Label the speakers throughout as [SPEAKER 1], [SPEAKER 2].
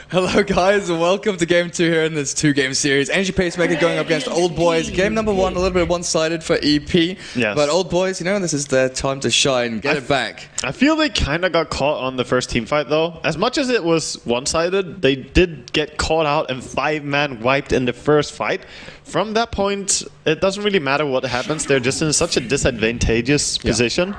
[SPEAKER 1] Hello guys, and welcome to game 2 here in this 2-game series. Energy Pacemaker going up against OldBoys. Game number 1, a little bit one-sided for EP.
[SPEAKER 2] Yes.
[SPEAKER 1] But OldBoys, you know, this is their time to shine. Get it back.
[SPEAKER 2] I feel they kind of got caught on the first team fight though. As much as it was one-sided, they did get caught out and 5-man wiped in the first fight. From that point, it doesn't really matter what happens. They're just in such a disadvantageous position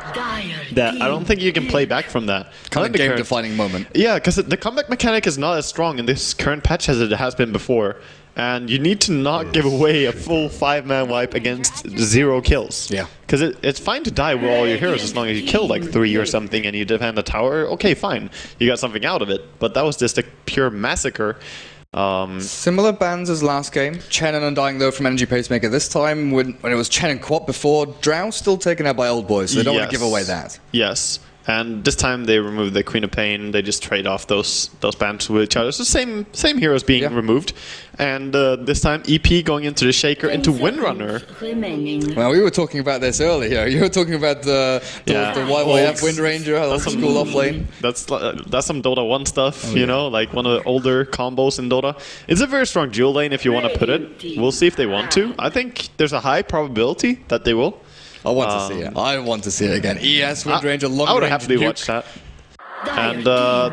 [SPEAKER 2] that I don't think you can play back from that.
[SPEAKER 1] Kind of game-defining moment.
[SPEAKER 2] Yeah, because the comeback mechanic is not as strong in this current patch as it has been before. And you need to not give away a full 5-man wipe against 0 kills.
[SPEAKER 1] Yeah.
[SPEAKER 2] Because it's fine to die with all your heroes as long as you kill like 3 or something and you defend the tower. Okay, fine. You got something out of it. But that was just a pure massacre.
[SPEAKER 1] Similar bans as last game. Chen and Undying though from Energy Pacemaker. This time when it was Chen and Quap before, Drow still taken out by OldBoys, so they don't want to give away that.
[SPEAKER 2] Yes. And this time they removed the Queen of Pain. They just trade off those bans with each other. So same heroes being removed. And this time EP going into the Shaker into Windrunner.
[SPEAKER 1] Well, we were talking about this earlier. You were talking about the YYF Wind Ranger, old school off lane.
[SPEAKER 2] That's some Dota 1 stuff, you know, like one of the older combos in Dota. It's a very strong dual lane if you want to put it. We'll see if they want to. I think there's a high probability that they will.
[SPEAKER 1] I want to see it. I want to see it again. ES Wind Ranger, long range.
[SPEAKER 2] I would happily watch that. And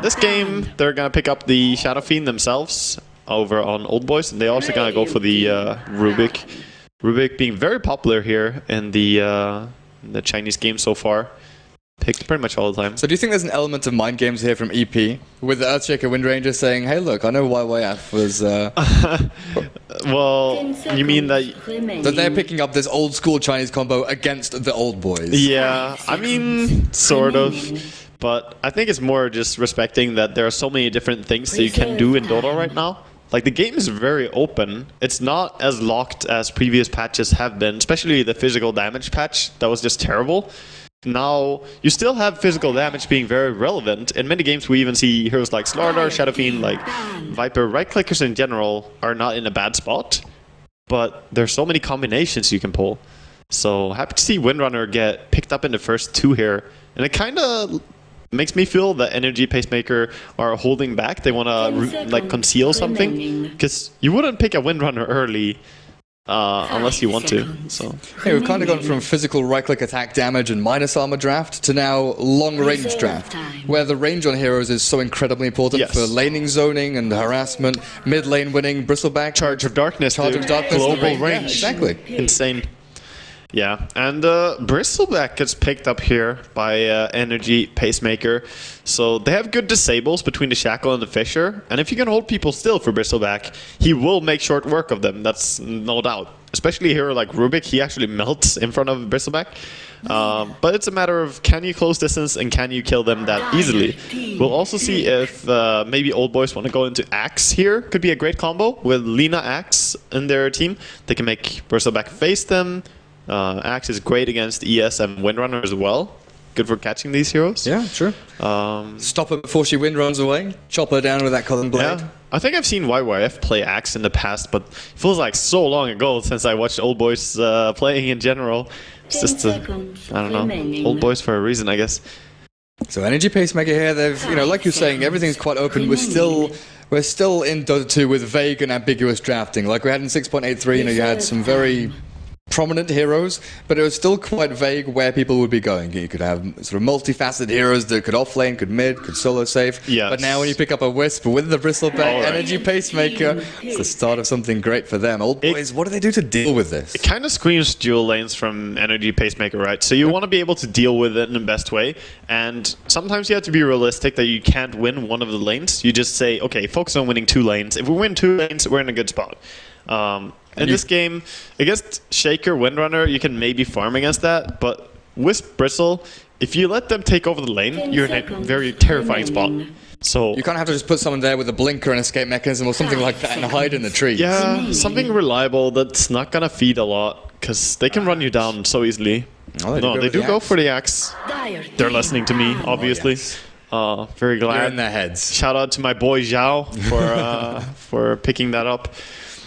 [SPEAKER 2] this game, they're going to pick up the Shadow Fiend themselves over on OldBoys. And they're also going to go for the Rubik. Rubik being very popular here in the Chinese game so far. Picked pretty much all the time.
[SPEAKER 1] So do you think there's an element of mind games here from EP with the Earthshaker Wind Ranger saying, hey look, I know YYF was...
[SPEAKER 2] well, you mean that
[SPEAKER 1] they're picking up this old school Chinese combo against the OldBoys?
[SPEAKER 2] Yeah, I mean, sort of. But I think it's more just respecting that there are so many different things that you can do in Dota right now. Like, the game is very open. It's not as locked as previous patches have been, especially the physical damage patch. That was just terrible. Now, you still have physical damage being very relevant. In many games, we even see heroes like Slardar, Shadow Fiend, like Viper. Right-clickers in general are not in a bad spot, but there's so many combinations you can pull. So, happy to see Windrunner get picked up in the first 2 here. And it kind of makes me feel that Energy Pacemaker are holding back. They want to like conceal something, because you wouldn't pick a Windrunner early unless you want to. So
[SPEAKER 1] hey, we've kind of gone from physical right-click attack damage and minus armor draft to now long-range draft, where the range on heroes is so incredibly important for laning zoning and harassment, mid-lane winning, Bristleback,
[SPEAKER 2] Charge of Darkness, global range.
[SPEAKER 1] Yeah, exactly.
[SPEAKER 2] Insane. Yeah, and Bristleback gets picked up here by Energy Pacemaker. So they have good disables between the Shackle and the Fisher. And if you can hold people still for Bristleback, he will make short work of them. That's no doubt. Especially a hero like Rubik, he actually melts in front of Bristleback. But it's a matter of can you close distance and can you kill them that easily. We'll also see if maybe OldBoys want to go into Axe here. Could be a great combo with Lina Axe in their team. They can make Bristleback face them. Axe is great against ES and Windrunner as well. Good for catching these heroes.
[SPEAKER 1] Yeah, true. Stop her before she wind runs away. Chop her down with that Cullen Blade.
[SPEAKER 2] Yeah. I think I've seen YYF play Axe in the past, but it feels like so long ago since I watched OldBoys playing in general. It's just, I don't know, OldBoys for a reason, I guess.
[SPEAKER 1] So Energy Pacemaker here, they've, you know, like you're saying, everything's quite open. We're still in Dota 2 with vague and ambiguous drafting. Like we had in 6.83, you know, you had some very prominent heroes, but it was still quite vague where people would be going. You could have sort of multifaceted heroes that could offlane, could mid, could solo save.
[SPEAKER 2] Yes.
[SPEAKER 1] But now when you pick up a Wisp with the Bristleback Energy Pacemaker, it's the start of something great for them. OldBoys, what do they do to deal with this?
[SPEAKER 2] It kind of screams dual lanes from Energy Pacemaker, right? So you want to be able to deal with it in the best way, and sometimes you have to be realistic that you can't win one of the lanes. You just say, okay, focus on winning 2 lanes. If we win 2 lanes, we're in a good spot. In this game, against Shaker, Windrunner, you can maybe farm against that, but Wisp, Bristle, if you let them take over the lane, you're in a very terrifying spot. So
[SPEAKER 1] you kind of have to just put someone there with a blinker and escape mechanism or something like that and hide in the trees.
[SPEAKER 2] Yeah, something reliable that's not going to feed a lot, because they can run you down so eily.
[SPEAKER 1] Oh,
[SPEAKER 2] they do go for the Axe. They're listening to me, obviously. Very glad.
[SPEAKER 1] You're in their heads.
[SPEAKER 2] Shout out to my boy Zhao for picking that up.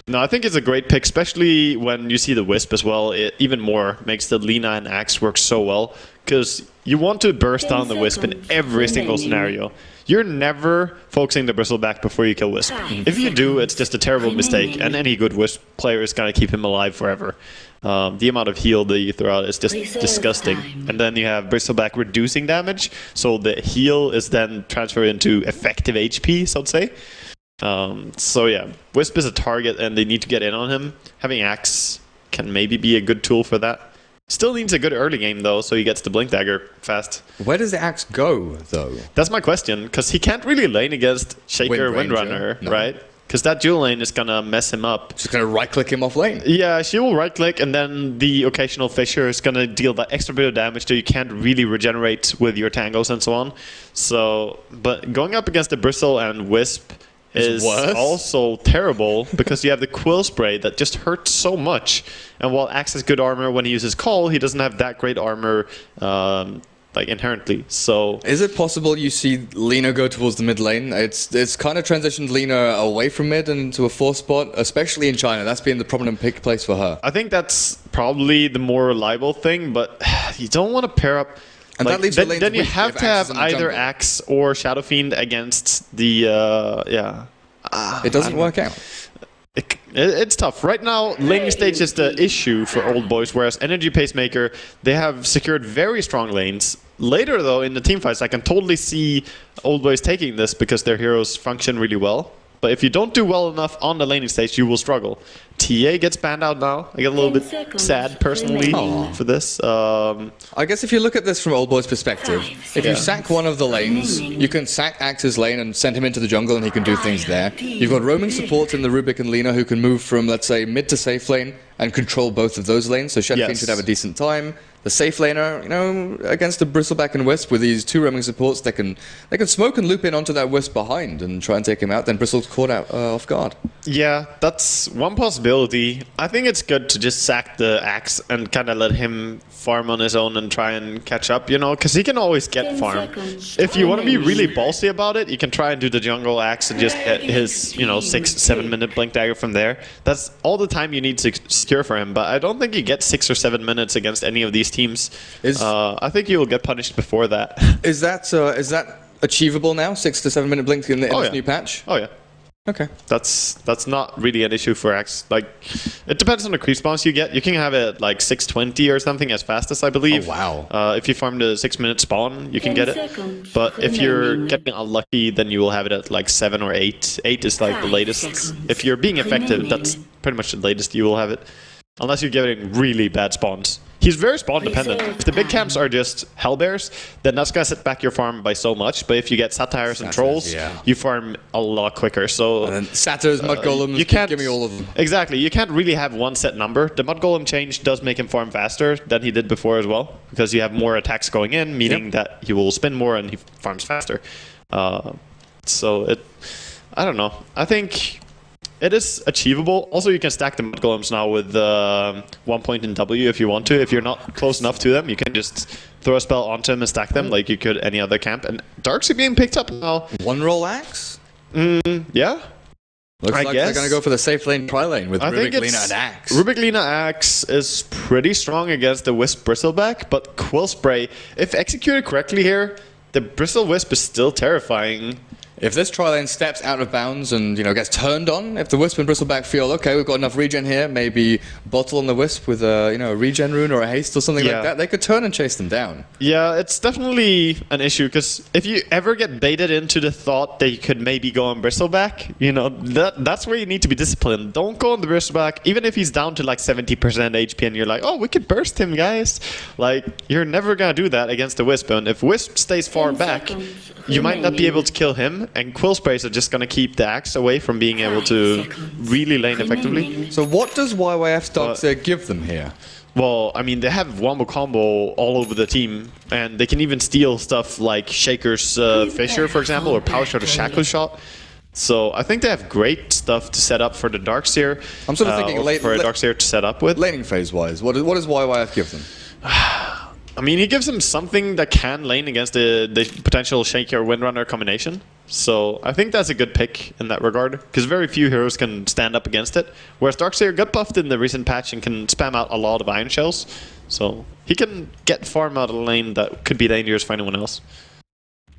[SPEAKER 2] No, I think it's a great pick, especially when you see the Wisp as well. It even more makes the Lina and Axe work so well, because you want to burst down the Wisp in every single scenario. You're never focusing the Bristleback before you kill Wisp. If you do, it's just a terrible mistake, and any good Wisp player is going to keep him alive forever. The amount of heal that you throw out is just disgusting. And then you have Bristleback reducing damage, so the heal is then transferred into effective HP, so to say. So yeah, Wisp is a target, and they need to get in on him. Having Axe can maybe be a good tool for that. Still needs a good early game, though, so he gets the Blink Dagger fast.
[SPEAKER 1] Where does the Axe go, though?
[SPEAKER 2] That's my question, because he can't really lane against Shaker Windrunner, right? Because that dual lane is going to mess him up.
[SPEAKER 1] She's going to right-click him off lane.
[SPEAKER 2] Yeah, she will right-click, and then the occasional Fissure is going to deal that extra bit of damage so you can't really regenerate with your tangos and so on. So, but going up against the Bristle and Wisp is also terrible because you have the Quill Spray that just hurts so much. And while Axe has good armor when he uses Call, he doesn't have that great armor like inherently. So
[SPEAKER 1] is it possible you see Lina go towards the mid lane? It's kind of transitioned Lina away from mid and into a 4 spot, especially in China. That's been the prominent pick place for her.
[SPEAKER 2] I think that's probably the more reliable thing, but you don't want to pair up.
[SPEAKER 1] And like, that leaves
[SPEAKER 2] then you have to have either Axe or Shadow Fiend against the
[SPEAKER 1] it doesn't work out.
[SPEAKER 2] It's tough. Right now, laning stage is the issue for OldBoys, whereas Energy Pacemaker, they have secured very strong lanes. Later, though, in the team fights, I can totally see OldBoys taking this because their heroes function really well. But if you don't do well enough on the laning stage, you will struggle. TA gets banned out now. I get a little bit sad, personally, for this.
[SPEAKER 1] I guess if you look at this from OldBoys' perspective, if you sack one of the lanes, you can sack Axe's lane and send him into the jungle and he can do things there. You've got roaming supports in the Rubik and Lina who can move from, let's say, mid to safe lane and control both of those lanes, so Shadow Fiend should have a decent time. The safe laner, you know, against the Bristleback and Wisp with these 2 roaming supports, they can smoke and loop in onto that Wisp behind and try and take him out. Then Bristle's caught out off guard.
[SPEAKER 2] Yeah, that's one possibility. I think it's good to just sack the Axe and kind of let him farm on his own and try and catch up, you know, because he can always get farm. If you want to be really ballsy about it, you can try and do the jungle Axe and just get his, you know, 6-7 minute Blink Dagger from there. That's all the time you need to secure for him, but I don't think you get 6 or 7 minutes against any of these teams. I think you will get punished before that.
[SPEAKER 1] Is that achievable now? 6 to 7 minute Blink in this new patch?
[SPEAKER 2] Oh yeah.
[SPEAKER 1] Okay.
[SPEAKER 2] That's not really an issue for Axe. Like, it depends on the creep spawns you get. You can have it like 620 or something as fast as I believe.
[SPEAKER 1] Oh, wow.
[SPEAKER 2] If you farm the 6 minute spawn, you can get it. But if you're getting unlucky, then you will have it at like 7 or 8. 8 is like the latest. If you're being effective, that's pretty much the latest you will have it. Unless you're getting really bad spawns. He's very spawn dependent. If the big camps are just hellbears, then that's gonna set back your farm by so much. But if you get satyrs and trolls, you farm a lot quicker. So
[SPEAKER 1] and then satyrs, mud golems,
[SPEAKER 2] you can't
[SPEAKER 1] give me all of them.
[SPEAKER 2] Exactly, you can't really have one set number. The mud golem change does make him farm faster than he did before as well, because you have more attacks going in, meaning that he will spin more and he farms faster. So I don't know. I think it is achievable. Also, you can stack the mud golems now with 1 point in W if you want to. If you're not close enough to them, you can just throw a spell onto them and stack them like you could any other camp. And darks are being picked up now.
[SPEAKER 1] One roll Axe?
[SPEAKER 2] Yeah.
[SPEAKER 1] Looks like they're going to go for the safe lane tri-lane with Rubik, Lina, and Axe.
[SPEAKER 2] Rubik, Lina, Axe is pretty strong against the Wisp Bristleback, but Quill Spray, if executed correctly here, the Bristle Wisp is still terrifying.
[SPEAKER 1] If this tri-lane steps out of bounds and, you know, gets turned on, if the Wisp and Bristleback feel, okay, we've got enough regen here, maybe bottle on the Wisp with a, you know, a regen rune or a haste or something like that, they could turn and chase them down. Yeah,
[SPEAKER 2] it's definitely an issue, because if you ever get baited into the thought that you could maybe go on Bristleback, you know, that's where you need to be disciplined. Don't go on the Bristleback, even if he's down to like 70% HP and you're like, oh, we could burst him, guys. Like, you're never going to do that against the Wisp, and if Wisp stays far back, you might not be able to kill him, and Quill Sprays are just going to keep the Axe away from being able to really lane effectively.
[SPEAKER 1] So what does YYF's Darkseer give them here?
[SPEAKER 2] Well, I mean, they have wombo combo all over the team, and they can even steal stuff like Shaker's Fissure, for example, or Power Shot or Shackle Shot. So I think they have great stuff to set up for the Darkseer.
[SPEAKER 1] I'm sort of thinking
[SPEAKER 2] for a Darkseer to set up with.
[SPEAKER 1] Laning phase-wise, what does YYF give them?
[SPEAKER 2] I mean, he gives him something that can lane against the potential Shaker Windrunner combination. So I think that's a good pick in that regard, because very few heroes can stand up against it. Whereas Darkseer got buffed in the recent patch and can spam out a lot of Iron Shells. So he can get farm out of the lane that could be dangerous for anyone else.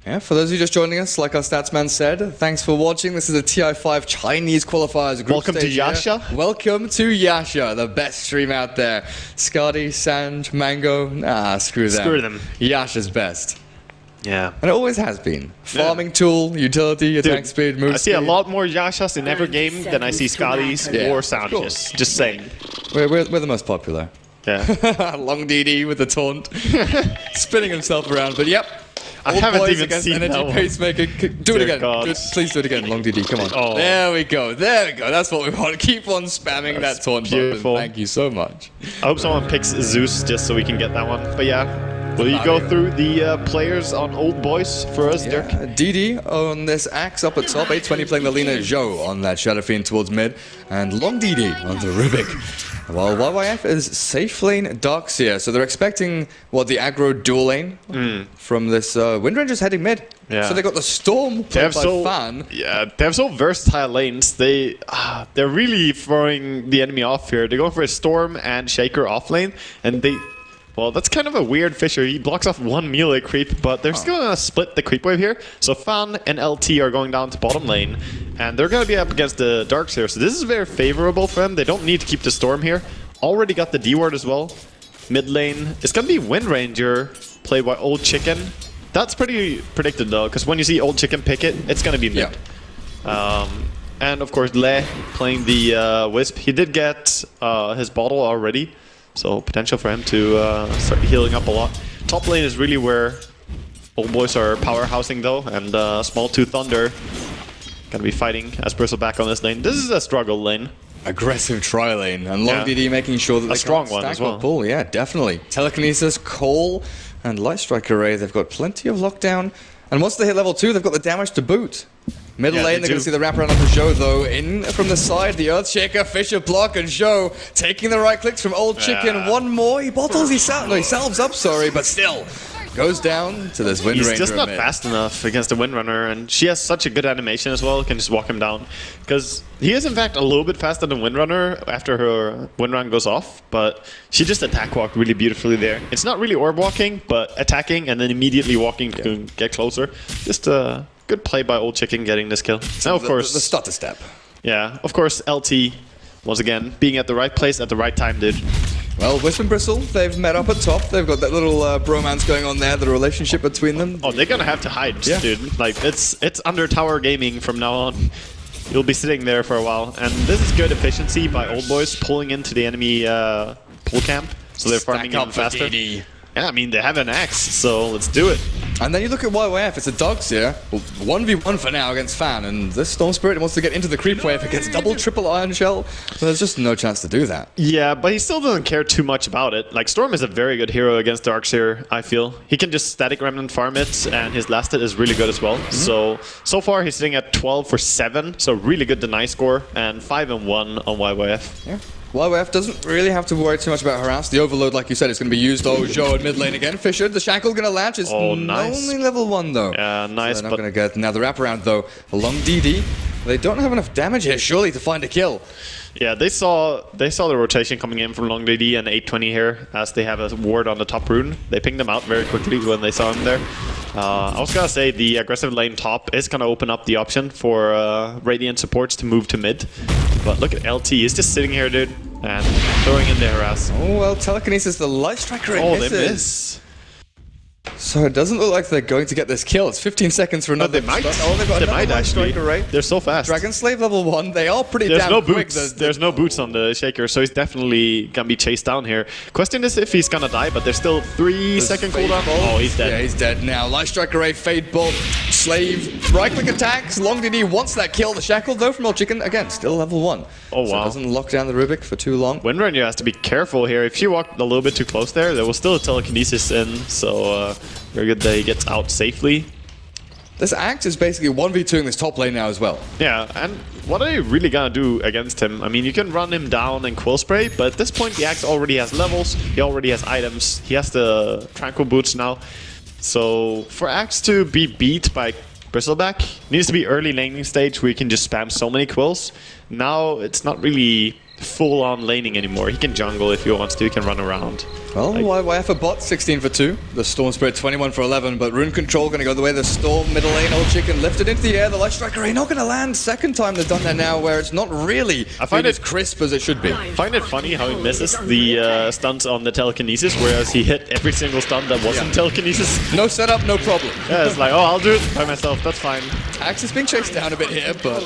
[SPEAKER 1] Yeah, for those of you just joining us, like our Statsman said, thanks for watching. This is the TI5 Chinese qualifiers group
[SPEAKER 2] Welcome to
[SPEAKER 1] stage here.
[SPEAKER 2] Yasha.
[SPEAKER 1] Welcome to Yasha, the best stream out there. Scotty, Sand, Mango, nah, screw them.
[SPEAKER 2] Screw them.
[SPEAKER 1] Yasha's best.
[SPEAKER 2] Yeah.
[SPEAKER 1] And it always has been. Farming tool, utility, attack speed, move
[SPEAKER 2] I see
[SPEAKER 1] speed.
[SPEAKER 2] a lot more Yashas in every game than I see Scotties or Soundjes. Just saying.
[SPEAKER 1] We're the most popular.
[SPEAKER 2] Yeah.
[SPEAKER 1] Long DD with the taunt. Spinning himself around, but yep.
[SPEAKER 2] I haven't
[SPEAKER 1] Boys
[SPEAKER 2] even
[SPEAKER 1] against
[SPEAKER 2] seen
[SPEAKER 1] Energy
[SPEAKER 2] that one.
[SPEAKER 1] Pacemaker. Do it
[SPEAKER 2] Dear
[SPEAKER 1] again.
[SPEAKER 2] God.
[SPEAKER 1] Please do it again. Long DD, come on.
[SPEAKER 2] Oh.
[SPEAKER 1] There we go. There we go. That's what we want. Keep on spamming that taunt
[SPEAKER 2] beautiful.
[SPEAKER 1] button. Thank you so much.
[SPEAKER 2] I hope someone picks Zeus just so we can get that one. But yeah, will you go through the players on Old Boys for us, Dirk?
[SPEAKER 1] DD on this axe up at top. 820 playing the Lina Zhou on that Shadow Fiend towards mid. And Long DD on the Rubik. While YYF is safe lane Darkseer. So they're expecting, what, the aggro dual lane from this Windranger's heading mid.
[SPEAKER 2] Yeah.
[SPEAKER 1] So they got the Storm played by Fan.
[SPEAKER 2] Yeah, they have so versatile lanes. They're really throwing the enemy off here. They're going for a Storm and Shaker off lane, and well, that's kind of a weird Fisher. He blocks off one melee creep, but they're still going to split the creep wave here. So Fan and LT are going down to bottom lane, and they're going to be up against the Darkseer. So this is very favorable for them. They don't need to keep the Storm here. Already got the D-ward as well. Mid lane, it's going to be Windranger, played by Old Chicken. That's pretty predicted though, because when you see Old Chicken pick it, it's going to be mid.
[SPEAKER 1] Yeah.
[SPEAKER 2] And of course, Le playing the Wisp. He did get his bottle already. So potential for him to start healing up a lot. Top lane is really where Old Boys are powerhousing though, and Small Tooth Thunder gonna be fighting as Bristleback on this lane. This is a struggle lane.
[SPEAKER 1] Aggressive tri lane, and Long DD making sure that they
[SPEAKER 2] strong
[SPEAKER 1] can't
[SPEAKER 2] one
[SPEAKER 1] stack
[SPEAKER 2] as well.
[SPEAKER 1] up pull. Yeah, definitely. Telekinesis, Call, and Light Strike Array. They've got plenty of lockdown, and once they hit level 2, they've got the damage to boot. Middle lane, they're going to see the wraparound of the Zhou, though. In from the side, the Earthshaker, Fisher block, and Zhou taking the right clicks from Old Chicken. One more, he bottles, he salves up, sorry, but still goes down to this Windranger.
[SPEAKER 2] He's just not fast enough against the Windrunner, and she has such a good animation as well, can just walk him down. Because he is, in fact, a little bit faster than Windrunner after her Windrun goes off, but she just attack walked really beautifully there. It's not really orb walking, but attacking and then immediately walking to get closer. Just a good play by Old Chicken getting this kill. Now, of course,
[SPEAKER 1] the stutter step.
[SPEAKER 2] Yeah, of course, LT, once again, being at the right place at the right time, dude.
[SPEAKER 1] Well, Wisp and Bristle, they've met up at top. They've got that little bromance going on there, the relationship between them.
[SPEAKER 2] Oh, they're gonna have to hide, dude. Like, it's under tower gaming from now on. You'll be sitting there for a while. And this is good efficiency by Old Boys pulling into the enemy pull camp. So they're farming even faster. Yeah, I mean, they have an axe, so let's do it.
[SPEAKER 1] And then you look at YYF, it's a Darkseer, 1v1 for now against Fan, and this Storm Spirit wants to get into the creep wave against double, triple Iron Shell, so there's just no chance to do that.
[SPEAKER 2] Yeah, but he still doesn't care too much about it. Like, Storm is a very good hero against Darkseer, I feel. He can just Static Remnant farm it, and his last hit is really good as well. So far he's sitting at 12 for 7, so really good deny score, and 5 and 1 on YYF.
[SPEAKER 1] Yeah. YYF doesn't really have to worry too much about harass. The overload, like you said, is going to be used. Oh, Zhou in mid lane again. Fisher, the shackle going to latch. It's only level 1 though.
[SPEAKER 2] Yeah, nice.
[SPEAKER 1] So they're not going to get now the wraparound though. A Long DD. They don't have enough damage here, surely, to find a kill.
[SPEAKER 2] Yeah, they saw the rotation coming in from Long DD and 820 here as they have a ward on the top rune. They pinged them out very quickly when they saw him there. I was gonna say the aggressive lane top is gonna open up the option for Radiant supports to move to mid. But look at LT, he's just sitting here, dude, and throwing in the harass.
[SPEAKER 1] Oh well, telekinesis, the Light Striker misses.
[SPEAKER 2] They miss.
[SPEAKER 1] So it doesn't look like they're going to get this kill. It's 15 seconds for another.
[SPEAKER 2] They might.
[SPEAKER 1] Oh, they've got
[SPEAKER 2] They
[SPEAKER 1] another
[SPEAKER 2] might
[SPEAKER 1] Light
[SPEAKER 2] actually.
[SPEAKER 1] Striker, right?
[SPEAKER 2] They're so fast.
[SPEAKER 1] Dragon Slave level 1. They are pretty
[SPEAKER 2] There's
[SPEAKER 1] damn
[SPEAKER 2] no
[SPEAKER 1] quick.
[SPEAKER 2] boots. There's no boots on the Shaker, so he's definitely gonna be chased down here. Question is if he's gonna die, but there's still 3-second cooldown. Oh, he's dead.
[SPEAKER 1] Yeah, he's dead now. Light Strike Array, Fade Bolt, Slave, right-click attacks. Long DD wants that kill. The Shackle, though, from Old Chicken, again, still level 1.
[SPEAKER 2] Oh,
[SPEAKER 1] so
[SPEAKER 2] wow.
[SPEAKER 1] it doesn't lock down the Rubik for too long.
[SPEAKER 2] Windrunner has to be careful here. If she walked a little bit too close there was still a telekinesis in, so very good that he gets out safely.
[SPEAKER 1] this Axe is basically 1v2 in this top lane now as well.
[SPEAKER 2] Yeah, and what are you really gonna do against him? I mean, you can run him down and Quill Spray, but at this point the Axe already has levels, he already has items, he has the Tranquil Boots now. So for Axe to be beat by Bristleback, needs to be early laning stage where you can just spam so many Quills. Now it's not really full-on laning anymore. He can jungle if he wants to, he can run around.
[SPEAKER 1] Well, YF a bot, 16 for 2. The Storm Spirit, 21 for 11, but Rune Control going to go the way of the Storm, middle lane, Old Chicken lifted into the air, the Light Striker Ray not going to land. Second time they've done that now, where it's not really as crisp as it should be.
[SPEAKER 2] I find it funny how he misses the stunts on the telekinesis, whereas he hit every single stun that wasn't telekinesis.
[SPEAKER 1] No setup, no problem.
[SPEAKER 2] Yeah, it's like, oh, I'll do it by myself, that's fine.
[SPEAKER 1] Axe is being chased down a bit here, but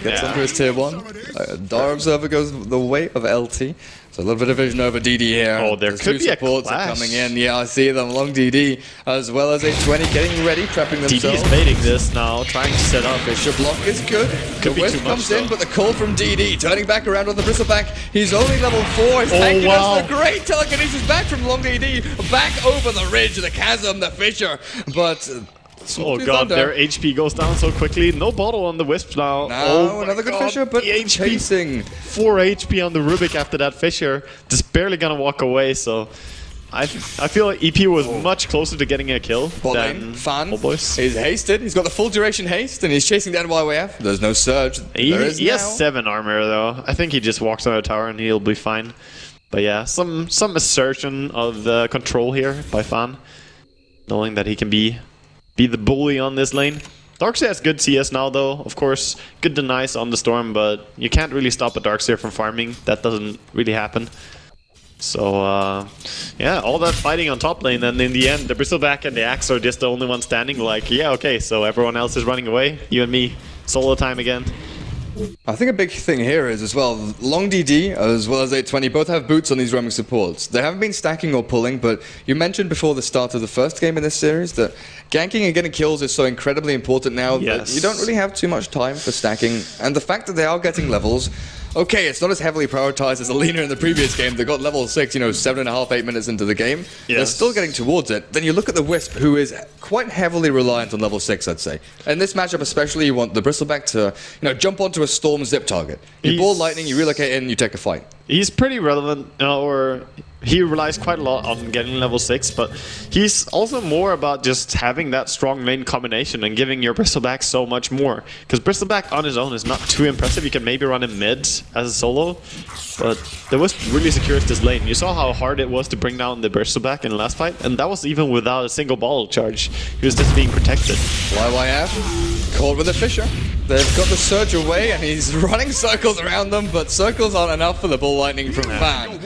[SPEAKER 1] gets under his tier 1. Dar Observer goes the way of LT. So a little bit of vision over DD here.
[SPEAKER 2] Oh, there could be a
[SPEAKER 1] supports are coming in. Yeah, I see them. Long DD, as well as 820 getting ready, prepping themselves.
[SPEAKER 2] DD is baiting this now, trying to set up.
[SPEAKER 1] Fisher block is good.
[SPEAKER 2] Could
[SPEAKER 1] the
[SPEAKER 2] be too
[SPEAKER 1] Wisp
[SPEAKER 2] much,
[SPEAKER 1] comes in, but the call from DD, turning back around on the Bristleback. He's only level 4. He's tanking us. The great telekinesis back from Long DD, back over the ridge, the chasm, the Fisher, but.
[SPEAKER 2] Oh god, their HP goes down so quickly. No bottle on the Wisp now.
[SPEAKER 1] No, another good Fisher, but chasing.
[SPEAKER 2] 4 HP on the Rubik after that Fisher. Just barely gonna walk away, so I feel like EP was much closer to getting a kill than
[SPEAKER 1] Fan is hasted. He's got the full duration haste, and he's chasing down YYF. There's no surge.
[SPEAKER 2] He has 7 armor though. I think he just walks on the tower and he'll be fine. But yeah, some assertion of the control here by Fan, knowing that he can be the bully on this lane. Darkseer has good CS now though, of course. Good denies on the Storm, but you can't really stop a Darkseer from farming. That doesn't really happen. So yeah, all that fighting on top lane, and in the end the Bristleback and the Axe are just the only ones standing like, yeah, okay, so everyone else is running away. You and me, solo time again.
[SPEAKER 1] I think a big thing here is as well, Long DD as well as 820 both have boots on these roaming supports. They haven't been stacking or pulling, but you mentioned before the start of the first game in this series that ganking and getting kills is so incredibly important now that you don't really have too much time for stacking. And the fact that they are getting levels, okay, it's not as heavily prioritized as Alina in the previous game. They got level 6, 7.5, 8 minutes into the game. They're still getting towards it. Then you look at the Wisp, who is quite heavily reliant on level 6, I'd say. And this matchup especially, you want the Bristleback to, jump onto a Storm zip target. You ball lightning, you relocate in, you take a fight.
[SPEAKER 2] He's pretty relevant, or he relies quite a lot on getting level 6, but he's also more about just having that strong lane combination and giving your Bristleback so much more. Because Bristleback on his own is not too impressive. You can maybe run him mid as a solo, but the Wisp really secures this lane. You saw how hard it was to bring down the Bristleback in the last fight, and that was even without a single bottle charge. He was just being protected.
[SPEAKER 1] YYF caught with a Fisher. They've got the surge away, and he's running circles around them, but circles aren't enough for the ball lightning from Fan.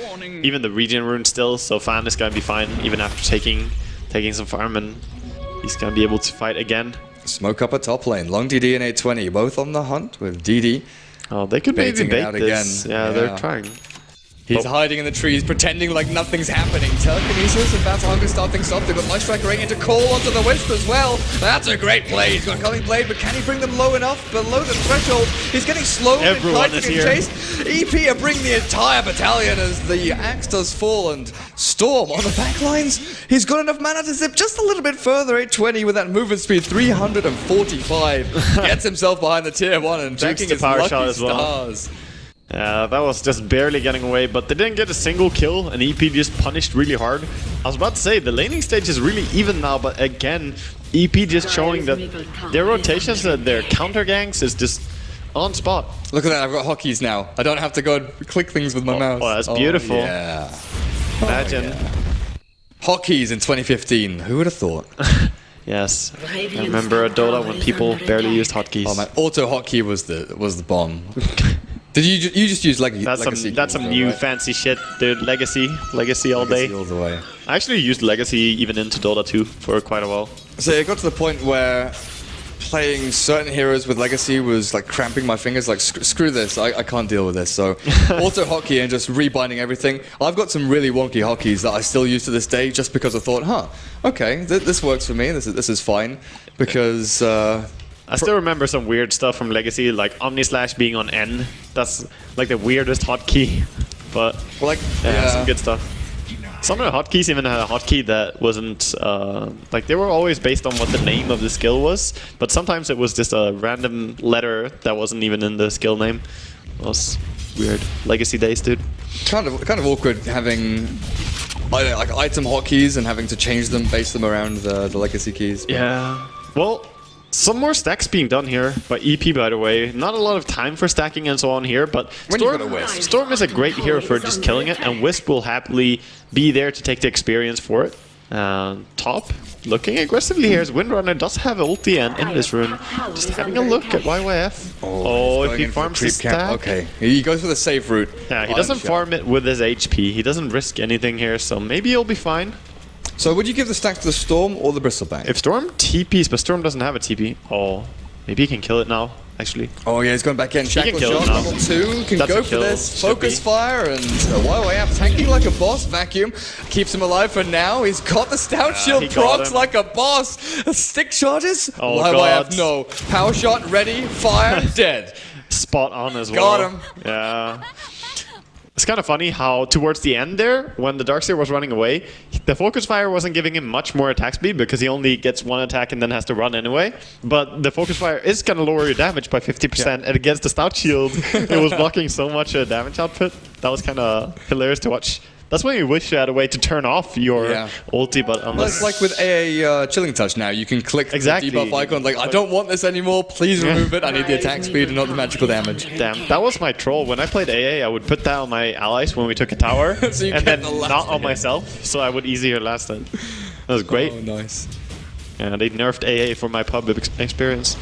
[SPEAKER 2] Even the regen rune still, so Fan is gonna be fine, even after taking some farm, and he's gonna be able to fight again.
[SPEAKER 1] Smoke up a top lane. Long DD and 820, both on the hunt with DD.
[SPEAKER 2] Oh, they could maybe bait this. Again. Yeah, they're trying.
[SPEAKER 1] He's hiding in the trees, pretending like nothing's happening. Telekinesis and Battle Hunger start things off. They've got Light Striker Ring into call onto the Wisp as well. That's a great play. He's got Culling Blade, but can he bring them low enough? Below the threshold. He's getting slow and chased. EP are bringing the entire battalion as the Axe does fall, and Storm on the backlines. He's got enough mana to zip just a little bit further. 820 with that movement speed, 345. Gets himself behind the tier 1 and checking his lucky stars.
[SPEAKER 2] Yeah, that was just barely getting away, but they didn't get a single kill, and EP just punished really hard. I was about to say, the laning stage is really even now, but again, EP just showing that their rotations and their counter ganks is just on spot.
[SPEAKER 1] Look at that, I've got hotkeys now. I don't have to go and click things with my mouse.
[SPEAKER 2] Oh, that's beautiful.
[SPEAKER 1] Yeah.
[SPEAKER 2] Imagine.
[SPEAKER 1] Hotkeys in 2015, who would have thought?
[SPEAKER 2] Yes, I remember a Dota when people barely used hotkeys.
[SPEAKER 1] Oh man, auto hotkey was the bomb. Did you just use Legacy?
[SPEAKER 2] That's some new fancy shit, dude. Legacy all day.
[SPEAKER 1] All the way.
[SPEAKER 2] I actually used Legacy even into Dota 2 for quite a while.
[SPEAKER 1] So it got to the point where playing certain heroes with Legacy was like cramping my fingers, like screw this, I can't deal with this. So auto hotkey and just rebinding everything. I've got some really wonky hotkeys that I still use to this day just because I thought, okay, this works for me, this is fine. Because
[SPEAKER 2] I still remember some weird stuff from Legacy, like Omnislash being on N. That's like the weirdest hotkey, but some good stuff. Some of the hotkeys even had a hotkey that wasn't, like, they were always based on what the name of the skill was, but sometimes it was just a random letter that wasn't even in the skill name. It was weird. Legacy days, dude.
[SPEAKER 1] Kind of awkward having like item hotkeys and having to change them, base them around the legacy keys.
[SPEAKER 2] Yeah. Well, some more stacks being done here by EP, by the way. Not a lot of time for stacking and so on here, but Storm is a great hero for just killing it, and Wisp will happily be there to take the experience for it. Top, looking aggressively here as Windrunner does have ulti and in this rune. Just having a look at YYF. Oh, if he farms his stack.
[SPEAKER 1] Okay, he goes for the safe route.
[SPEAKER 2] Yeah, he doesn't farm it with his HP. He doesn't risk anything here, so maybe he'll be fine.
[SPEAKER 1] So would you give the stack to the Storm or the Bristleback?
[SPEAKER 2] If Storm TPs, but Storm doesn't have a TP. Oh, maybe he can kill it now, actually.
[SPEAKER 1] Oh yeah, he's going back in. Shackle shot, level 2, can go for this. Focus fire, and YYF tanking like a boss. Vacuum keeps him alive for now. He's got the stout shield, procs like a boss. Stick charges?
[SPEAKER 2] Oh,
[SPEAKER 1] YYF,
[SPEAKER 2] God.
[SPEAKER 1] no. Power shot, ready, fire, dead.
[SPEAKER 2] Spot on as well.
[SPEAKER 1] Got him.
[SPEAKER 2] Yeah. It's kind of funny how towards the end there, when the Darkseer was running away, the Focus Fire wasn't giving him much more attack speed because he only gets one attack and then has to run anyway. But the Focus Fire is going to lower your damage by 50%, and against the Stout Shield, it was blocking so much damage output. That was kind of hilarious to watch. That's when you wish you had a way to turn off your ulti, but unless...
[SPEAKER 1] Well, it's like with AA Chilling Touch now, you can click the debuff icon, like, I don't want this anymore, please remove it, I need the attack speed and not the magical damage.
[SPEAKER 2] Damn, that was my troll. When I played AA, I would put that on my allies when we took a tower,
[SPEAKER 1] so
[SPEAKER 2] and then not on myself, so I would easier last it. That was great.
[SPEAKER 1] Oh, nice.
[SPEAKER 2] Yeah, they nerfed AA for my pub experience.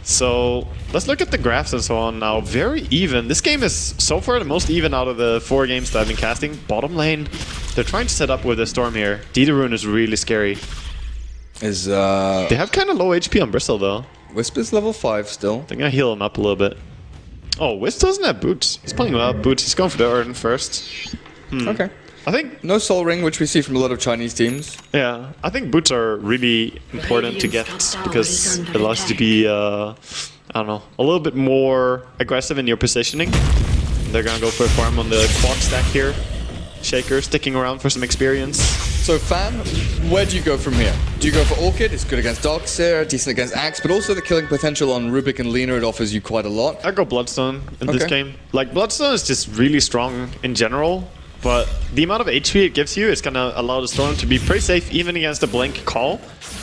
[SPEAKER 2] So let's look at the graphs and so on now. Very even. This game is so far the most even out of the 4 games that I've been casting. Bottom lane, they're trying to set up with a Storm here. Rune is really scary. They have kind of low HP on Bristle though.
[SPEAKER 1] Wisp is level 5 still.
[SPEAKER 2] They're gonna heal him up a little bit. Oh, Wisp doesn't have boots. He's playing without boots. He's going for the Urn first.
[SPEAKER 1] Okay.
[SPEAKER 2] I think
[SPEAKER 1] no Soul Ring, which we see from a lot of Chinese teams.
[SPEAKER 2] Yeah, I think boots are really important to get because it allows you to be, I don't know, a little bit more aggressive in your positioning. They're gonna go for a farm on the quad stack here. Shaker sticking around for some experience.
[SPEAKER 1] So Fan, where do you go from here? Do you go for Orchid? It's good against Darkseer, decent against Axe, but also the killing potential on Rubik and Lina, it offers you quite a lot.
[SPEAKER 2] I go Bloodstone in this game. Like, Bloodstone is just really strong in general. But the amount of HP it gives you is going to allow the Storm to be pretty safe even against a Blink call.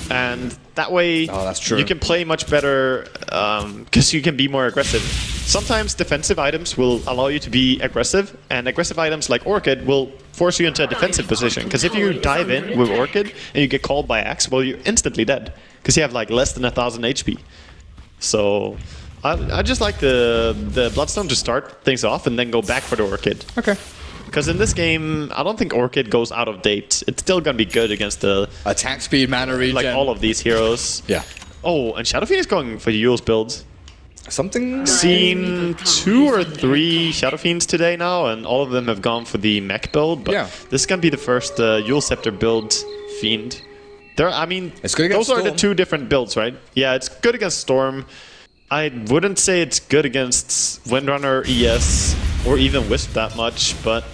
[SPEAKER 2] And that way you can play much better because you can be more aggressive. Sometimes defensive items will allow you to be aggressive, and aggressive items like Orchid will force you into a defensive position. Because if you dive in with Orchid and you get called by Axe, well, you're instantly dead. Because you have like less than 1,000 HP. So I just like the Bloodstone to start things off and then go back for the Orchid.
[SPEAKER 1] Okay.
[SPEAKER 2] Because in this game, I don't think Orchid goes out of date. It's still going to be good against the...
[SPEAKER 1] attack speed, mana regen.
[SPEAKER 2] Like all of these heroes.
[SPEAKER 1] Yeah.
[SPEAKER 2] Oh, and Shadow Fiend is going for Yule's build.
[SPEAKER 1] Something...
[SPEAKER 2] Seen 2 or 3 Shadow Fiends today now, and all of them have gone for the mech build. But this is going to be the first Yule Scepter build Fiend. I mean,
[SPEAKER 1] it's good against
[SPEAKER 2] those are the 2 different builds, right? Yeah, it's good against Storm. I wouldn't say it's good against Windrunner, ES, or even Wisp that much, but...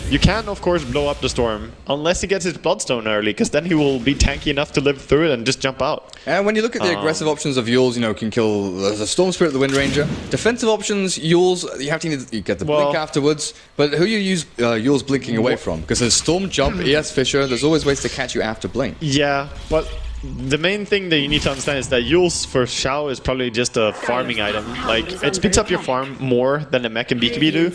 [SPEAKER 2] You can, of course, blow up the Storm, unless he gets his Bloodstone early, because then he will be tanky enough to live through it and just jump out.
[SPEAKER 1] And when you look at the aggressive options of Yules, you know, can kill the Storm Spirit, the Wind Ranger. Defensive options, Yules, you have to you get the Blink afterwards, but who you use Yules blinking away from? Because there's Storm Jump, ES Fisher, there's always ways to catch you after Blink.
[SPEAKER 2] Yeah, but... The main thing that you need to understand is that Yules for Xiao is probably just a farming item. Like, it speeds up your farm more than the mech and BKB do.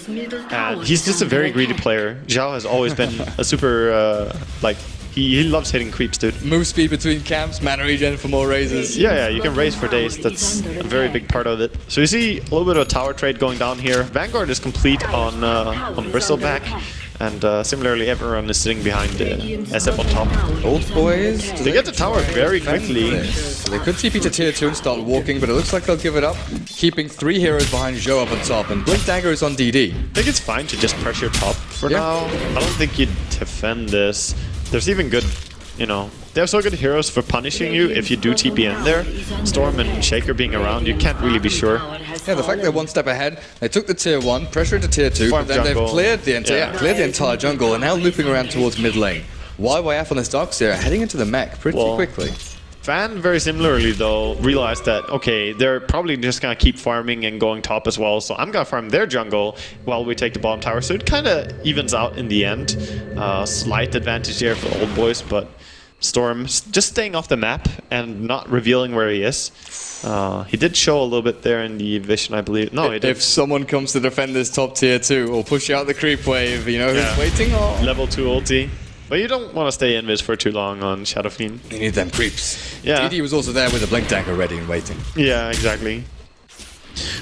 [SPEAKER 2] And he's just a very greedy player. Xiao has always been a super, like, he loves hitting creeps, dude.
[SPEAKER 1] Move speed between camps, mana regen for more raises.
[SPEAKER 2] Yeah, you can raise for days. That's a very big part of it. So you see a little bit of a tower trade going down here. Vanguard is complete on Bristleback. And similarly, everyone is sitting behind SF on top.
[SPEAKER 1] Old boys.
[SPEAKER 2] They get the tower very quickly.
[SPEAKER 1] They could TP to tier 2 and start walking, but it looks like they'll give it up, keeping 3 heroes behind Zhou up on top, and Blink Dagger is on DD.
[SPEAKER 2] I think it's fine to just pressure top for now. I don't think you'd defend this. There's even good you know, they're so good heroes for punishing you if you do TP in there. Storm and Shaker being around, you can't really be sure.
[SPEAKER 1] Yeah, the fact they're one step ahead, they took the tier 1, pressure into tier 2,
[SPEAKER 2] Farm
[SPEAKER 1] but then
[SPEAKER 2] jungle.
[SPEAKER 1] they've cleared the entire jungle, and now looping around towards mid lane. YYF on this Darkseer heading into the mech pretty quickly.
[SPEAKER 2] Fan, very similarly though, realized that, okay, they're probably just gonna keep farming and going top as well, so I'm gonna farm their jungle while we take the bottom tower, so it kinda evens out in the end. Slight advantage here for OldBoys, but Storm just staying off the map and not revealing where he is. He did show a little bit there in the vision, I believe. No, he did.
[SPEAKER 1] If someone comes to defend this top tier 2 or push out the creep wave, you know who's waiting? Or
[SPEAKER 2] Level 2 ulti. But you don't want to stay invis for too long on Shadow Fiend.
[SPEAKER 1] you need them creeps.
[SPEAKER 2] Yeah.
[SPEAKER 1] DD was also there with a blink dagger ready and waiting.
[SPEAKER 2] Yeah, exactly.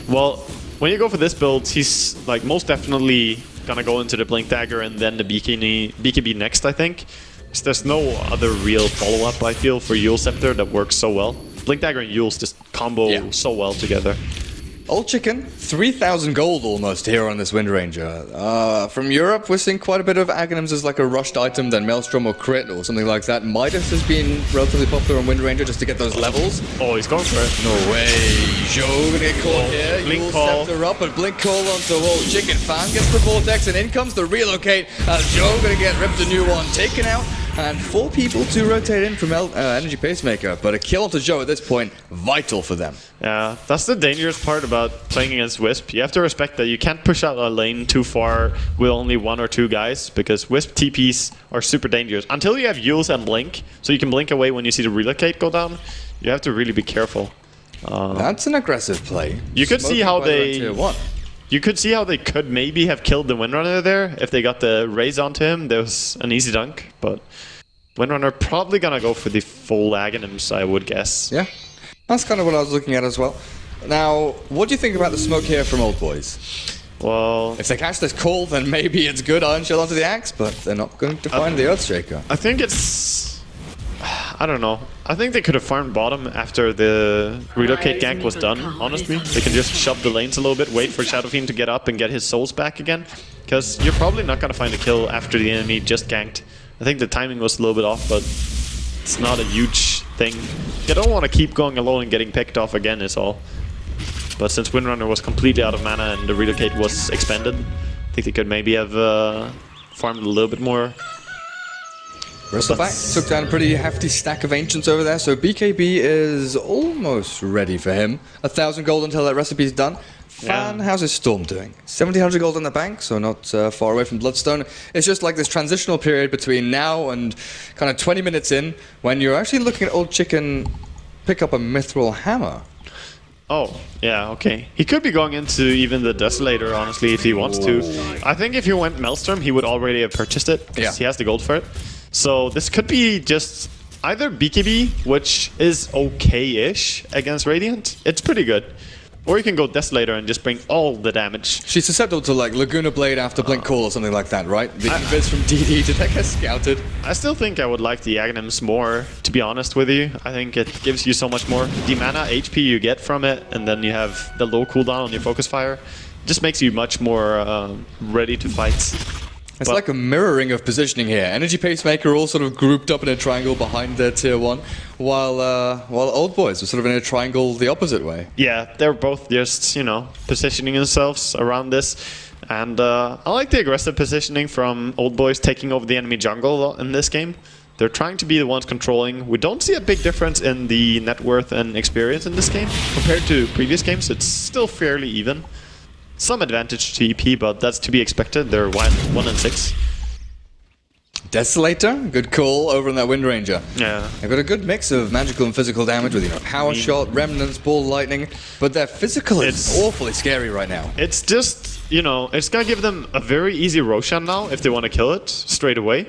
[SPEAKER 2] Well, when you go for this build, he's like most definitely gonna go into the blink dagger and then the BKB next, I think. So there's no other real follow-up, I feel, for Yule Scepter that works so well. Blink dagger and Yule's just combo so well together.
[SPEAKER 1] Old Chicken, 3,000 gold almost here on this Wind Ranger. From Europe, we're seeing quite a bit of Aghanims as like a rushed item, then Maelstrom or Crit or something like that. Midas has been relatively popular on Wind Ranger just to get those levels.
[SPEAKER 2] Oh, he's going for it.
[SPEAKER 1] No way. Joe gonna get caught here.
[SPEAKER 2] Blink
[SPEAKER 1] Yule
[SPEAKER 2] call.
[SPEAKER 1] Scepter up, but Blink call onto Old Chicken. Fan gets the Vortex, and in comes the relocate. Joe gonna get ripped a new one, taken out. And 4 people to rotate in from Energy Pacemaker, but a kill onto Joe at this point, vital for them.
[SPEAKER 2] Yeah, that's the dangerous part about playing against Wisp. You have to respect that you can't push out a lane too far with only 1 or 2 guys, because Wisp TPs are super dangerous. Until you have Yules and Blink, so you can blink away when you see the relocate go down, you have to really be careful.
[SPEAKER 1] That's an aggressive play.
[SPEAKER 2] You could see how
[SPEAKER 1] tier 1.
[SPEAKER 2] You could see how they could maybe have killed the Windrunner there if they got the raise onto him. There was an easy dunk, but Windrunner probably gonna go for the full Aghanims, I would guess.
[SPEAKER 1] Yeah, that's kind of what I was looking at as well. Now, what do you think about the smoke here from OldBoys?
[SPEAKER 2] Well,
[SPEAKER 1] if they catch this call, then maybe it's good Iron Shell onto the axe, but they're not going to find the Earthshaker.
[SPEAKER 2] I think it's... I don't know. I think they could have farmed bottom after the relocate gank was done, honestly. They can just shove the lanes a little bit, wait for Shadow Fiend to get up and get his souls back again. Because you're probably not going to find a kill after the enemy just ganked. I think the timing was a little bit off, but it's not a huge thing. You don't want to keep going alone and getting picked off again is all. But since Windrunner was completely out of mana and the relocate was expended, I think they could maybe have farmed a little bit more.
[SPEAKER 1] Bristleback took down a pretty hefty stack of Ancients over there, so BKB is almost ready for him. 1,000 gold until that recipe's done. Fan, how's his Storm doing? 1,700 gold in the bank, so not far away from Bloodstone. It's just like this transitional period between now and kind of 20 minutes in, when you're actually looking at Old Chicken pick up a Mithril Hammer.
[SPEAKER 2] Oh, yeah, okay. He could be going into even the Desolator, honestly, if he wants to. I think if he went Maelstrom, he would already have purchased it, because he has the gold for it. So this could be just either BKB, which is okay-ish against Radiant. It's pretty good. Or you can go Desolator and just bring all the damage.
[SPEAKER 1] She's susceptible to like Laguna Blade after Blink Call or something like that, right? The invis from DD, did that get scouted?
[SPEAKER 2] I still think I would like the Aghanims more, to be honest with you. I think it gives you so much more. The mana HP you get from it, and then you have the low cooldown on your Focus Fire, just makes you much more ready to fight.
[SPEAKER 1] It's like a mirroring of positioning here. Energy Pacemaker all sort of grouped up in a triangle behind their tier 1, while OldBoys were sort of in a triangle the opposite way.
[SPEAKER 2] Yeah, they're both just, you know, positioning themselves around this. And I like the aggressive positioning from OldBoys taking over the enemy jungle in this game. They're trying to be the ones controlling. We don't see a big difference in the net worth and experience in this game compared to previous games. It's still fairly even. Some advantage to EP, but that's to be expected. They're 1 and 6.
[SPEAKER 1] Desolator, good call over in that Wind Ranger.
[SPEAKER 2] Yeah.
[SPEAKER 1] They've got a good mix of magical and physical damage with, you know, power shot, remnants, ball lightning, but their physical is awfully scary right now.
[SPEAKER 2] It's just, you know, it's gonna give them a very easy Roshan now if they want to kill it straight away.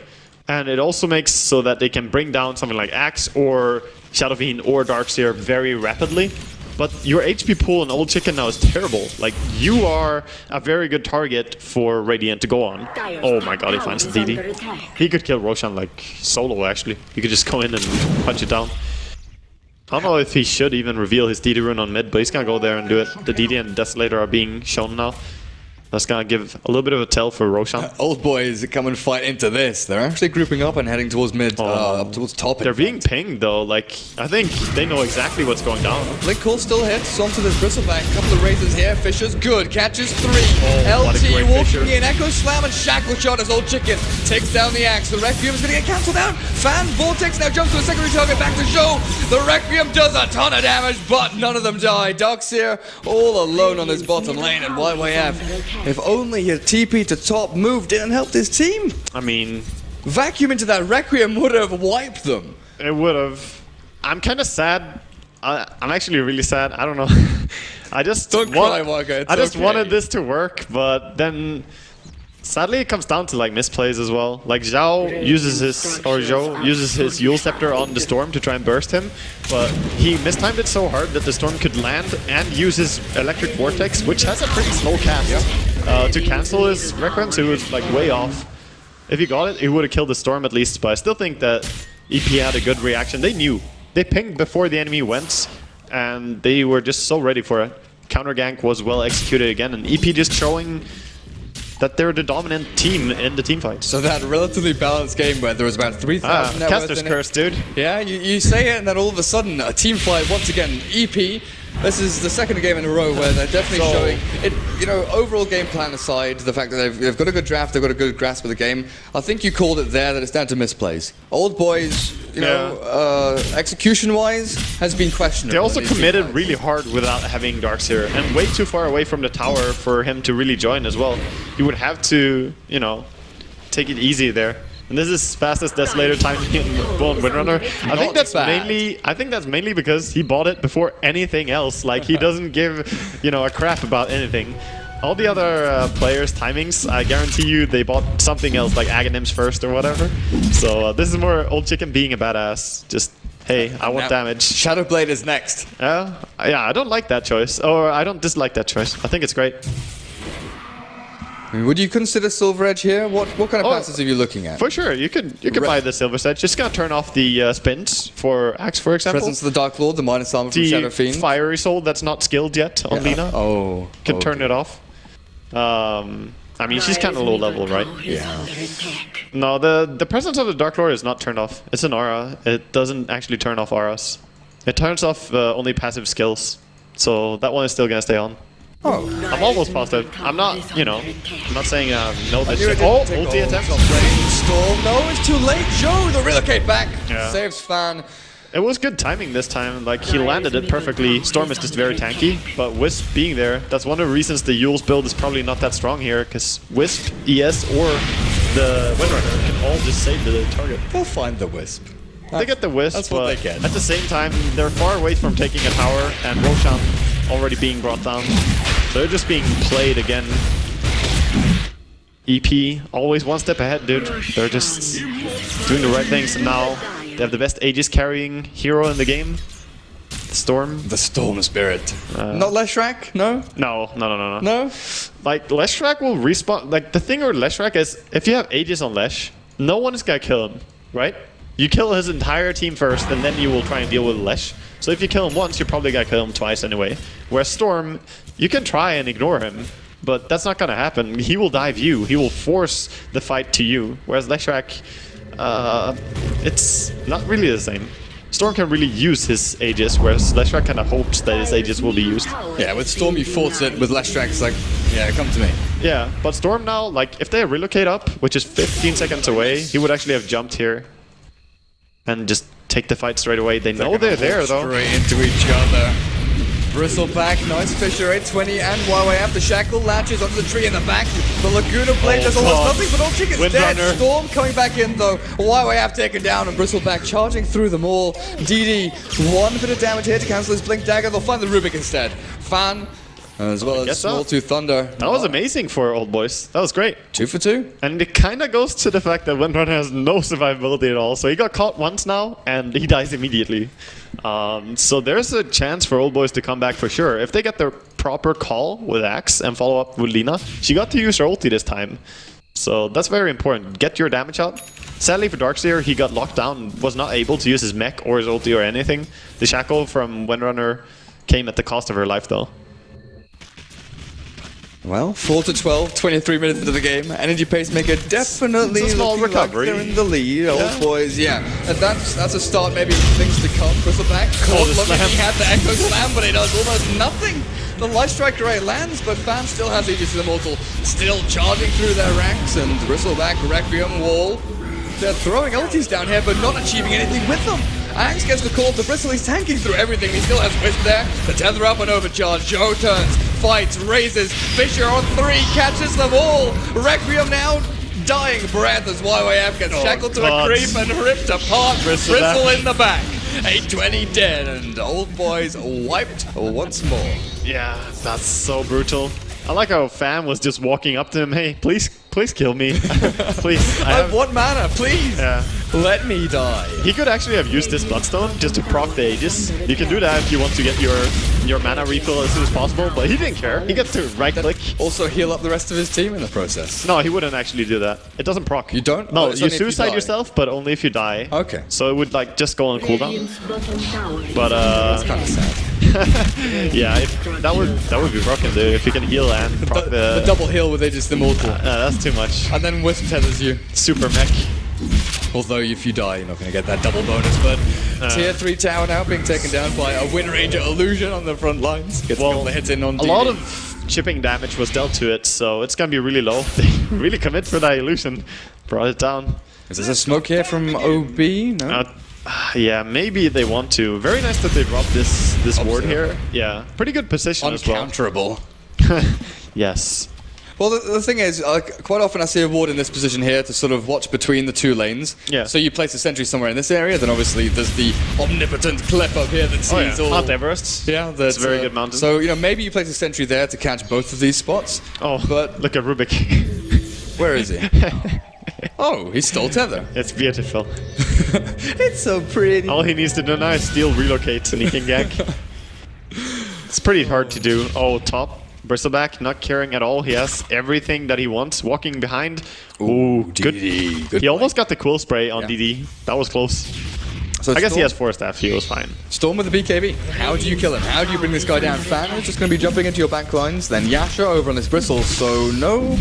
[SPEAKER 2] And it also makes so that they can bring down something like Axe or Shadow Fiend or Darkseer very rapidly. But your HP pool in Old Chicken now is terrible. Like, you are a very good target for Radiant to go on. Oh my god, he finds the DD. He could kill Roshan like solo, actually. He could just go in and punch it down. I don't know if he should even reveal his DD rune on mid, but he's gonna go there and do it. The DD and Desolator are being shown now. That's gonna give a little bit of a tell for Roshan.
[SPEAKER 1] Old boys come and fight into this. They're actually grouping up and heading towards mid, up towards top.
[SPEAKER 2] They're being pinged though. Like, I think they know exactly what's going down.
[SPEAKER 1] Blink Call still hits onto this Bristleback. A couple of raises here. Fisher's good. Catches 3.
[SPEAKER 2] what a
[SPEAKER 1] LT
[SPEAKER 2] great
[SPEAKER 1] walking
[SPEAKER 2] Fisher.
[SPEAKER 1] in. Echo Slam and Shackle Shot as Old Chicken takes down the Axe. The Requiem's going to get cancelled out. Fan Vortex now jumps to a secondary target. Back to Show. The Requiem does a ton of damage, but none of them die. Darkseer all alone on this bottom lane, and YYF, if only he had TP to top, moved in and helped his team.
[SPEAKER 2] I mean,
[SPEAKER 1] Vacuum into that Requiem would have wiped them.
[SPEAKER 2] it would have. I'm kind of sad. I'm actually really sad. I don't know. I just
[SPEAKER 1] Don't cry, Waka. It's
[SPEAKER 2] I just
[SPEAKER 1] okay.
[SPEAKER 2] wanted this to work, but then sadly it comes down to like misplays as well. Like Zhao uses his Yule Scepter on the Storm to try and burst him, but he mistimed it so hard that the Storm could land and use his Electric Vortex, which has a pretty slow cast, to cancel his Requiem, so he was like way off. If he got it, he would have killed the Storm at least, but I still think that EP had a good reaction. They knew. They pinged before the enemy went, and they were just so ready for it. Counter gank was well executed again, and EP just showing that they're the dominant team in the team fight.
[SPEAKER 1] So that relatively balanced game where there was about 3,000 net worth
[SPEAKER 2] Caster's
[SPEAKER 1] in it.
[SPEAKER 2] curse, dude.
[SPEAKER 1] Yeah, you say it, and then all of a sudden, a team fight once again. EP. This is the second game in a row where they're definitely showing it. You know, overall game plan aside, the fact that they've got a good draft, they've got a good grasp of the game. I think you called it there that it's down to misplays. Old boys, you know, execution-wise, has been questionable.
[SPEAKER 2] They also committed really hard without having Darkseer, and way too far away from the tower for him to really join as well. He would have to, you know, take it easy there. And this is fastest Desolator time in Windrunner. I think that's mainly because he bought it before anything else. Like, he doesn't give, you know, a crap about anything. All the other players' timings, I guarantee you they bought something else, like Aghanims first or whatever. So this is more Old Chicken being a badass. Just, hey, I want damage.
[SPEAKER 1] Shadowblade is next.
[SPEAKER 2] Yeah, I don't like that choice. Or I don't dislike that choice. I think it's great.
[SPEAKER 1] I mean, would you consider Silver Edge here? What kind of passes are you looking at?
[SPEAKER 2] For sure, you could buy the Silver Edge. Just gonna turn off the spins for Axe, for example.
[SPEAKER 1] Presence of the Dark Lord, the minus armor from Shadow Fiend.
[SPEAKER 2] Fiery Soul that's not skilled yet on Lina.
[SPEAKER 1] Oh.
[SPEAKER 2] Can turn it off. I mean, she's kind of low level, right?
[SPEAKER 1] Yeah.
[SPEAKER 2] No, the presence of the Dark Lord is not turned off. It's an aura. It doesn't actually turn off auras. It turns off only passive skills. So that one is still gonna stay on.
[SPEAKER 1] Oh.
[SPEAKER 2] I'm almost positive. I'm not, you know, I'm not saying no this shit. Oh, ulti attempt.
[SPEAKER 1] Storm. No, it's too late. Joe, the relocate back.
[SPEAKER 2] Yeah.
[SPEAKER 1] Saves Fan.
[SPEAKER 2] It was good timing this time. Like, he landed it perfectly. Storm is just very tanky, but Wisp being there, that's one of the reasons the Yule's build is probably not that strong here, because Wisp, ES, or the Windrunner can all just save the target.
[SPEAKER 1] They'll find the Wisp.
[SPEAKER 2] They get the Wisp,
[SPEAKER 1] That's what
[SPEAKER 2] but
[SPEAKER 1] they get.
[SPEAKER 2] at the same time, they're far away from taking a tower, and Roshan already being brought down. So they're just being played again. EP, always one step ahead, dude. They're just doing the right things, and now they have the best Aegis carrying hero in the game. The Storm.
[SPEAKER 1] The Storm Spirit. Not Leshrac? No?
[SPEAKER 2] No.
[SPEAKER 1] No?
[SPEAKER 2] Like, Leshrac will respawn. Like, the thing with Leshrac is, if you have Aegis on Lesh, no one is gonna kill him, right? You kill his entire team first, and then you will try and deal with Lesh. So if you kill him once, you're probably gonna kill him twice anyway. Whereas Storm, you can try and ignore him, but that's not gonna happen. He will dive you. He will force the fight to you. Whereas Leshrac, it's not really the same. Storm can really use his Aegis, whereas Leshrac kind of hopes that his Aegis will be used.
[SPEAKER 1] Yeah, with Storm you force it, with Leshrac it's like, yeah, come to me.
[SPEAKER 2] Yeah, but Storm now, like, if they relocate up, which is 15 seconds away, he would actually have jumped here and just take the fight straight away. They know they're there, though.
[SPEAKER 1] Straight into each other. Bristleback, nice Fisher, 820, and YYF. The Shackle latches onto the tree in the back. The Laguna Blade does almost nothing, but Old Chicken's dead. Storm coming back in, though. YYF taken down, and Bristleback charging through them all. DD, one bit of damage here to cancel his Blink Dagger. They'll find the Rubik instead. Fan, as well as Small Tooth Thunder.
[SPEAKER 2] That was amazing for Old Boys. That was great.
[SPEAKER 1] 2 for 2.
[SPEAKER 2] And it kind of goes to the fact that Windrunner has no survivability at all. So he got caught once now, and he dies immediately. So there's a chance for Old Boys to come back for sure. If they get their proper call with Axe and follow up with Lina, she got to use her ulti this time. So that's very important. Get your damage out. Sadly for Darkseer, he got locked down, was not able to use his mech or his ulti or anything. The Shackle from Windrunner came at the cost of her life, though.
[SPEAKER 1] Well, 4-12, 23 minutes into the game. Energy Pacemaker definitely
[SPEAKER 2] it's a small recovery.
[SPEAKER 1] Like they're in the lead. Old boys, yeah. And that's a start, maybe things to come. Bristleback caught. Looking, he had the Echo Slam, but it does almost nothing. The Light Strike Array lands, but Fan still has Aegis Immortal, still charging through their ranks, and Bristleback, Requiem, Wall. They're throwing ultis down here, but not achieving anything with them. Axe gets the call to Bristle, he's tanking through everything, he still has Wisp there, the tether up and overcharge, Joe turns, fights, raises, Fisher on 3, catches them all, Requiem now dying breath as YYF gets shackled to a creep and ripped apart, Bristle in the back, 820 dead, and Old Boys wiped once more.
[SPEAKER 2] Yeah, that's so brutal. I like how Fan was just walking up to him, hey, please kill me. Please.
[SPEAKER 1] I have 1 mana, please.
[SPEAKER 2] Yeah.
[SPEAKER 1] Let me die.
[SPEAKER 2] He could actually have used this Bloodstone just to proc the Aegis. You can do that if you want to get your mana refill as soon as possible, but he didn't care. He gets to right-click.
[SPEAKER 1] Also heal up the rest of his team in the process.
[SPEAKER 2] No, he wouldn't actually do that. It doesn't proc.
[SPEAKER 1] You don't?
[SPEAKER 2] No, you suicide yourself, but only if you die.
[SPEAKER 1] Okay.
[SPEAKER 2] So it would like just go on cooldown. But
[SPEAKER 1] that's kind of sad.
[SPEAKER 2] yeah, that would be broken, dude. If you can heal and proc
[SPEAKER 1] the double heal with Aegis Immortal.
[SPEAKER 2] That's too much.
[SPEAKER 1] And then Wisp tethers you.
[SPEAKER 2] Super mech.
[SPEAKER 1] Although if you die, you're not going to get that double bonus. But Tier 3 tower now being taken down by a Wind Ranger Illusion on the front lines. Gets a couple of hits in on DD.
[SPEAKER 2] A lot of chipping damage was dealt to it, so it's going to be really low. They really commit for that Illusion. Brought it down.
[SPEAKER 1] Is this a smoke here from OB? No?
[SPEAKER 2] Yeah, maybe they want to. Very nice that they dropped this ward here. Yeah, pretty good position as well.
[SPEAKER 1] Uncounterable.
[SPEAKER 2] Yes.
[SPEAKER 1] Well, the thing is, quite often I see a ward in this position here to sort of watch between the 2 lanes.
[SPEAKER 2] Yeah.
[SPEAKER 1] So you place a sentry somewhere in this area, then obviously there's the omnipotent cliff up here that sees all...
[SPEAKER 2] Mount Everest.
[SPEAKER 1] Yeah, that's
[SPEAKER 2] a very good mountain.
[SPEAKER 1] So, you know, maybe you place a sentry there to catch both of these spots.
[SPEAKER 2] Oh,
[SPEAKER 1] but
[SPEAKER 2] look at Rubik.
[SPEAKER 1] Where is he? Oh, he stole tether.
[SPEAKER 2] It's beautiful.
[SPEAKER 1] It's so pretty.
[SPEAKER 2] All he needs to do now is steal relocates and he can gank. It's pretty hard to do. Oh, top. Bristleback not caring at all. He has everything that he wants. Walking behind. Ooh, good. He almost got the cool spray on DD. That was close. So I guess he has 4 staff. He was fine.
[SPEAKER 1] Storm with the BKB. How do you kill him? How do you bring this guy down? Fan is just going to be jumping into your back lines. Then Yasha over on his Bristle. So no...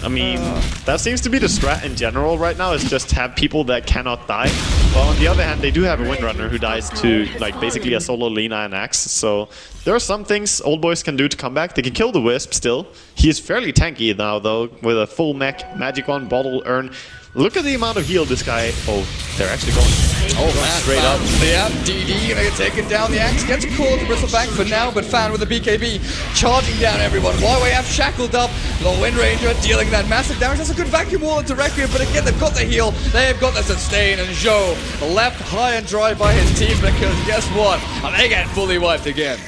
[SPEAKER 2] I mean, that seems to be the strat in general right now, is just have people that cannot die. But on the other hand, they do have a Windrunner who dies to, like, basically a solo Lina and Axe. So there are some things Old Boys can do to come back. They can kill the Wisp still. He is fairly tanky now, though, with a full mech, Magic Wand, Bottle, Urn. Look at the amount of heal this guy... Oh, they're actually going...
[SPEAKER 1] Oh, man, straight up. Yeah, DD gonna get taken down. The Axe gets a call to Bristleback for now, but Fan with the BKB charging down everyone. YYF shackled up. The Wind Ranger dealing that massive damage. That's a good vacuum wall into Requiem, but again, they've got the heal. They've got the sustain, and Zhou left high and dry by his team because guess what? They get fully wiped again.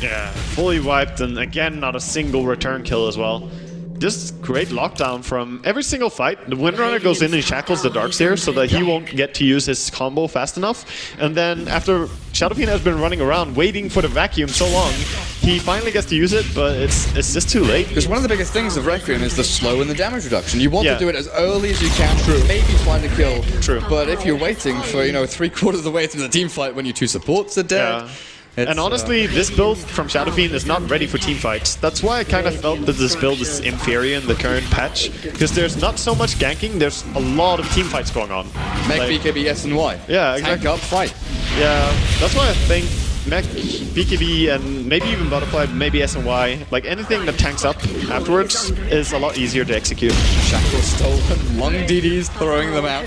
[SPEAKER 2] Yeah, fully wiped, and again, not a single return kill as well. Just great lockdown from every single fight. The Windrunner goes in and shackles the Darkseer so that he won't get to use his combo fast enough. And then after Shadowfiend has been running around waiting for the vacuum so long, he finally gets to use it, but it's just too late.
[SPEAKER 1] Because one of the biggest things of Requiem is the slow and the damage reduction. You want to do it as early as you can, maybe find a kill.
[SPEAKER 2] True.
[SPEAKER 1] But if you're waiting for, you know, 3/4 of the way through the team fight when your 2 supports are dead...
[SPEAKER 2] Yeah. And honestly, this build from Shadowfiend is not ready for team fights. That's why I kind of felt that this build is inferior in the current patch, because there's not so much ganking, there's a lot of team fights going on.
[SPEAKER 1] Mech, like, BKB, S and Y.
[SPEAKER 2] Yeah, exactly.
[SPEAKER 1] Tank up, fight.
[SPEAKER 2] Yeah, that's why I think Mech, BKB, and maybe even Butterfly, maybe S and Y, like anything that tanks up afterwards is a lot easier to execute.
[SPEAKER 1] Shackle stolen, long DDs throwing them out.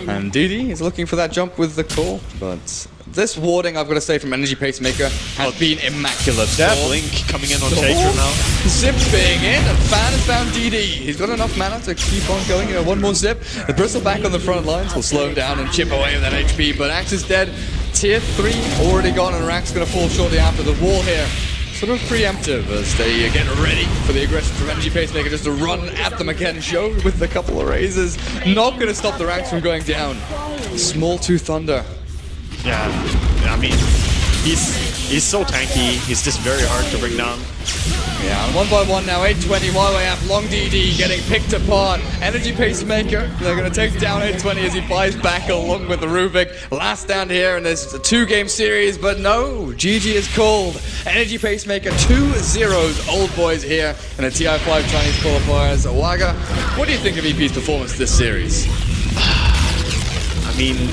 [SPEAKER 1] And DD is looking for that jump with the call, but... This warding, I've got to say, from Energy Pacemaker has been immaculate.
[SPEAKER 2] That Blink coming in on Chaser now.
[SPEAKER 1] Zip being in, and Fan has found DD. He's got enough mana to keep on going. You know, one more zip. The Bristleback on the front lines will slow him down and chip away with that HP, but Axe is dead. Tier 3 already gone, and Rack's going to fall shortly after. The wall here, sort of preemptive as they get ready for the aggression from Energy Pacemaker just to run at them again. Show with a couple of raises. Not going to stop the Racks from going down. Small 2 Thunder.
[SPEAKER 2] Yeah, I mean, he's so tanky. He's just very hard to bring down.
[SPEAKER 1] Yeah, and one by one now, 820 while we have Long DD getting picked apart. Energy Pacemaker, they're going to take down 820 as he buys back along with the Rubik. Last stand here, and there's a 2-game series, but no, GG is called. Energy Pacemaker 2-0 Old Boys here in the TI5 Chinese qualifiers. Waga, what do you think of EP's performance this series?
[SPEAKER 2] I mean...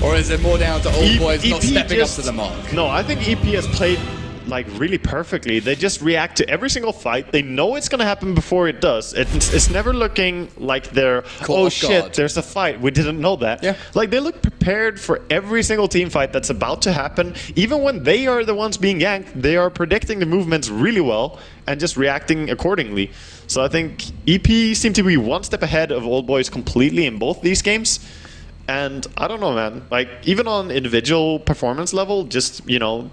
[SPEAKER 1] Or is it more down to Old Boys not stepping up to the mark?
[SPEAKER 2] No, I think EP has played like really perfectly. They just react to every single fight. They know it's gonna happen before it does. It's never looking like they're, oh shit, there's a fight. We didn't know that.
[SPEAKER 1] Yeah.
[SPEAKER 2] Like they look prepared for every single team fight that's about to happen. Even when they are the ones being yanked, they are predicting the movements really well and just reacting accordingly. So I think EP seem to be one step ahead of Old Boys completely in both these games. And I don't know, man. Like even on individual performance level, just, you know,